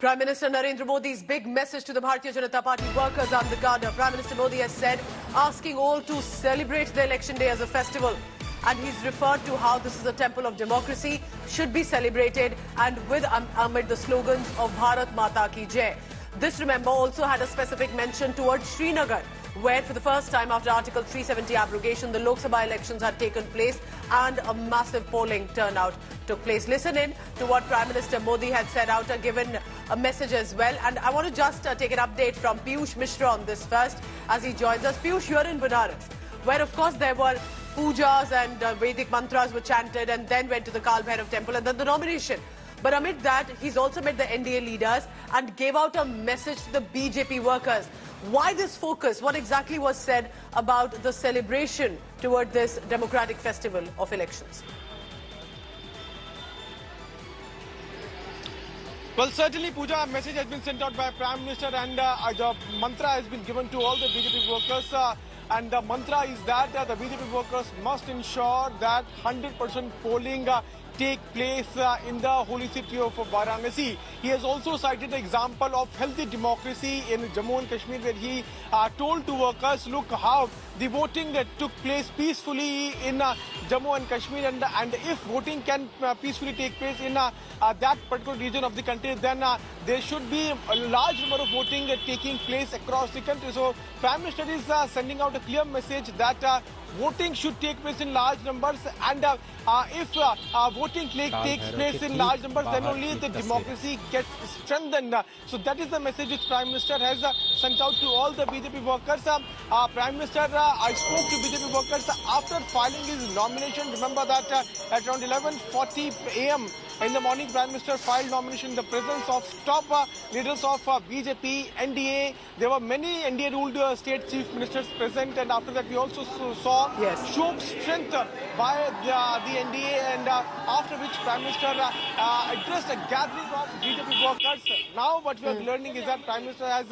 Prime Minister Narendra Modi's big message to the Bharatiya Janata Party workers on the Garda. Prime Minister Modi has said, asking all to celebrate the election day as a festival. And he's referred to how this is a temple of democracy, should be celebrated, and with amid the slogans of Bharat Mata Ki Jai. This, remember, also had a specific mention towards Srinagar, where for the first time after Article 370 abrogation, the Lok Sabha elections had taken place and a massive polling turnout took place. Listen in to what Prime Minister Modi had said out, given a message as well. And I want to just take an update from Piyush Mishra on this first as he joins us. Piyush, you're in Banaras, where of course there were pujas and Vedic mantras were chanted and then went to the Kal Bhairav temple and then the nomination. But amid that, he's also met the NDA leaders and gave out a message to the BJP workers. Why this focus? What exactly was said about the celebration toward this democratic festival of elections? Well, certainly, Pooja, a message has been sent out by Prime Minister and the mantra has been given to all the BJP workers. And the mantra is that the BJP workers must ensure that 100% polling take place in the holy city of Varanasi. He has also cited the example of healthy democracy in Jammu and Kashmir, where he told to workers, look how the voting took place peacefully in Jammu and Kashmir, and if voting can peacefully take place in that particular region of the country, then there should be a large number of voting taking place across the country. So Prime Minister is sending out a clear message that voting should take place in large numbers, and if voting takes place in large numbers, then only the democracy gets strengthened. So that is the message which Prime Minister has sent out to all the BJP workers. Prime Minister, I spoke to BJP workers after filing his nomination. Remember that at around 11:40 a.m. in the morning, Prime Minister filed nomination in the presence of top leaders of BJP, NDA. There were many NDA-ruled state chief ministers present, and after that we also saw show of strength by the NDA, and after which Prime Minister addressed a gathering of BJP workers. Now what we are learning is that Prime Minister has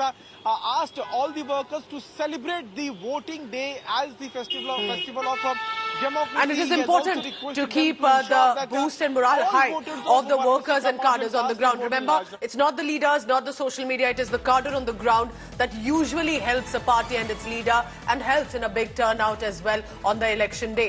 asked all the workers to celebrate the voting day as the festival of democracy. And it is important to keep the boost and morale high of the workers and cadres on the ground. Remember, it's not the leaders, not the social media, it is the cadre on the ground that usually helps a party and its leader and helps in a big turnout as well on the election day.